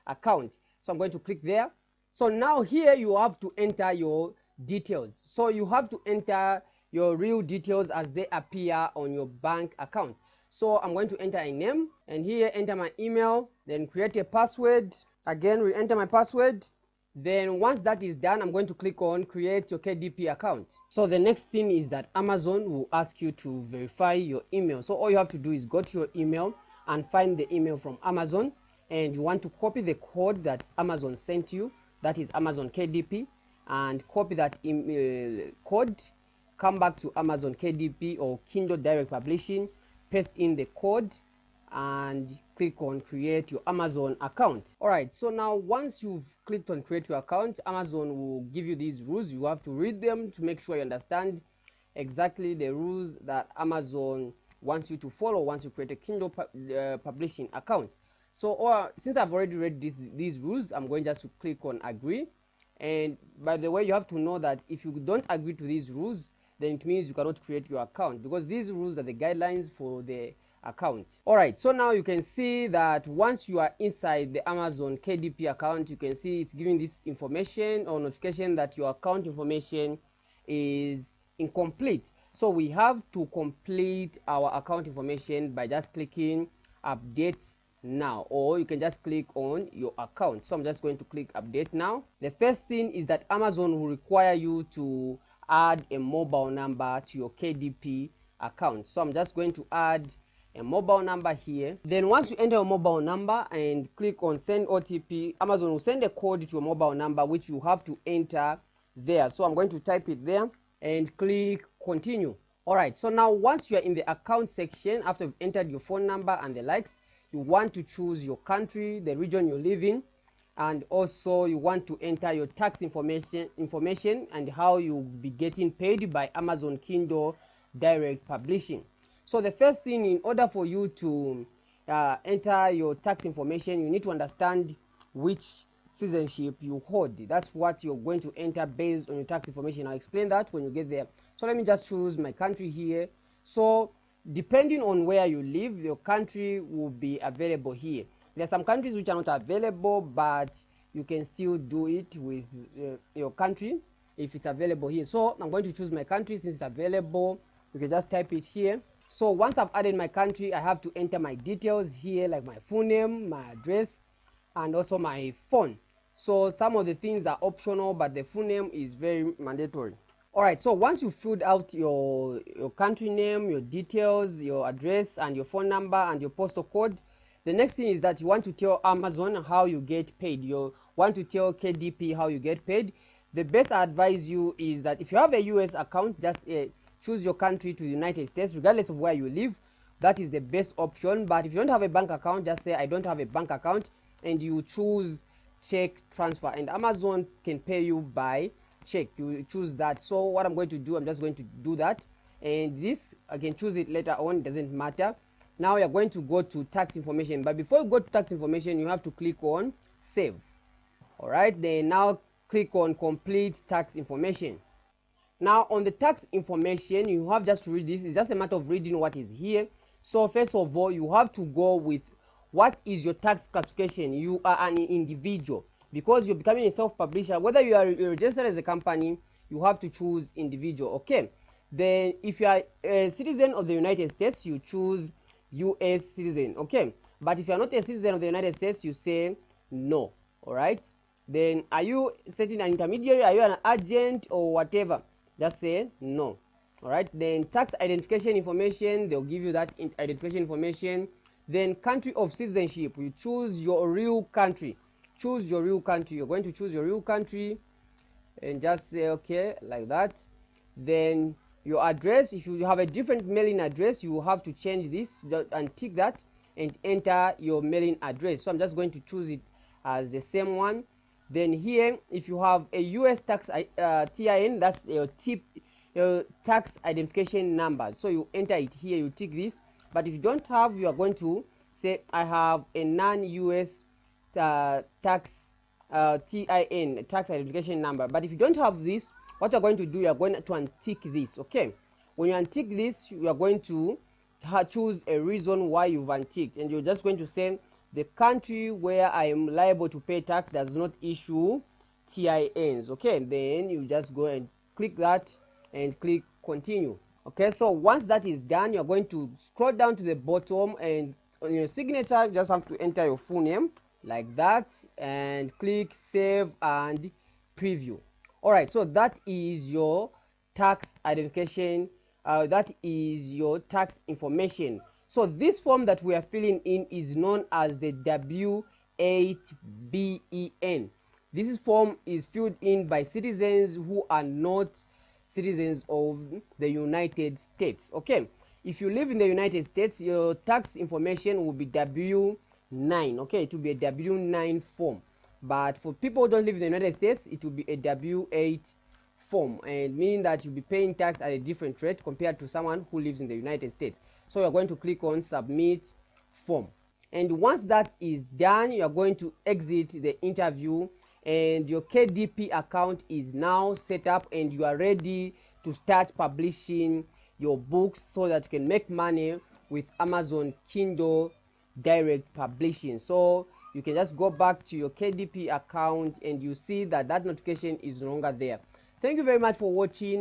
account. So I'm going to click there. So now here you have to enter your details. So you have to enter your real details as they appear on your bank account. So I'm going to enter a name, and here enter my email, then create a password. Again, re-enter my password. Then once that is done, I'm going to click on create your KDP account. So the next thing is that Amazon will ask you to verify your email. So all you have to do is go to your email and find the email from Amazon, and you want to copy the code that Amazon sent you, that is Amazon KDP, and copy that email code, come back to Amazon KDP or Kindle Direct Publishing, paste in the code, and click on create your Amazon account. All right, so now once you've clicked on create your account, Amazon will give you these rules. You have to read them to make sure you understand exactly the rules that Amazon wants you to follow once you create a Kindle publishing account. So since I've already read these rules, I'm going just to click on agree. And by the way, you have to know that if you don't agree to these rules, then it means you cannot create your account, because these rules are the guidelines for the account. All right, so now you can see that once you are inside the Amazon KDP account, you can see it's giving this information or notification that your account information is incomplete. So we have to complete our account information by just clicking update now, or you can just click on your account. So I'm just going to click update now. The first thing is that Amazon will require you to add a mobile number to your KDP account. So I'm just going to add a mobile number here. Then once you enter a mobile number and click on send OTP, Amazon will send a code to your mobile number which you have to enter there. So I'm going to type it there and click continue. All right, so now once you are in the account section, after you've entered your phone number and the likes, you want to choose your country, the region you live in, and also you want to enter your tax information and how you'll be getting paid by Amazon Kindle Direct Publishing. So the first thing, in order for you to enter your tax information, you need to understand which citizenship you hold. That's what you're going to enter based on your tax information. I'll explain that when you get there. So let me just choose my country here. So depending on where you live, your country will be available here. There are some countries which are not available, but you can still do it with your country if it's available here. So I'm going to choose my country since it's available. You can just type it here. So once I've added my country, I have to enter my details here, like my full name, my address, and also my phone. So some of the things are optional, but the full name is very mandatory. All right, so once you filled out your country name, your details, your address, and your phone number, and your postal code, the next thing is that you want to tell Amazon how you get paid. You want to tell KDP how you get paid. The best I advise you is that if you have a US account, just choose your country to the United States, regardless of where you live. That is the best option. But if you don't have a bank account, just say I don't have a bank account, and you choose check transfer, and Amazon can pay you by check. You choose that. So what I'm going to do, I'm just going to do that, and this I can choose it later on, doesn't matter. Now you're going to go to tax information, but before you go to tax information, you have to click on save. All right, then now click on complete tax information. Now on the tax information, you have just to read this. It's just a matter of reading what is here. So first of all, you have to go with what is your tax classification. You are an individual, because you're becoming a self-publisher. Whether you are registered as a company, you have to choose individual. Okay, then if you are a citizen of the United States, you choose US citizen. Okay, but if you are not a citizen of the United States, you say no. All right, then are you setting an intermediary, are you an agent or whatever, just say no. All right, then tax identification information, they'll give you that identification information. Then country of citizenship, you choose your real country. Choose your real country. You're going to choose your real country and just say okay, like that. Then your address, if you have a different mailing address, you have to change this and tick that and enter your mailing address. So I'm just going to choose it as the same one. Then here, if you have a US tax TIN, that's your tax identification number. So you enter it here, you tick this. But if you don't have, you are going to say I have a non-US tax TIN, tax identification number. But if you don't have this, what you're going to do, you are going to untick this. Okay, when you untick this, you are going to choose a reason why you've unticked, and you're just going to say the country where I am liable to pay tax does not issue TINs. Okay, then you just go and click that and click continue. Okay, so once that is done, you're going to scroll down to the bottom, and on your signature you just have to enter your full name like that and click save and preview. All right, so that is your tax identification, that is your tax information. So this form that we are filling in is known as the W8BEN. This form is filled in by citizens who are not citizens of the United States. Okay, if you live in the United States, your tax information will be W9. Okay, it will be a W9 form, but for people who don't live in the United States, it will be a W8 form, and meaning that you'll be paying tax at a different rate compared to someone who lives in the United States. So you're going to click on submit form, and once that is done, you're going to exit the interview, and your KDP account is now set up, and you are ready to start publishing your books so that you can make money with Amazon Kindle direct publishing. So you can just go back to your KDP account, and you see that that notification is no longer there. Thank you very much for watching.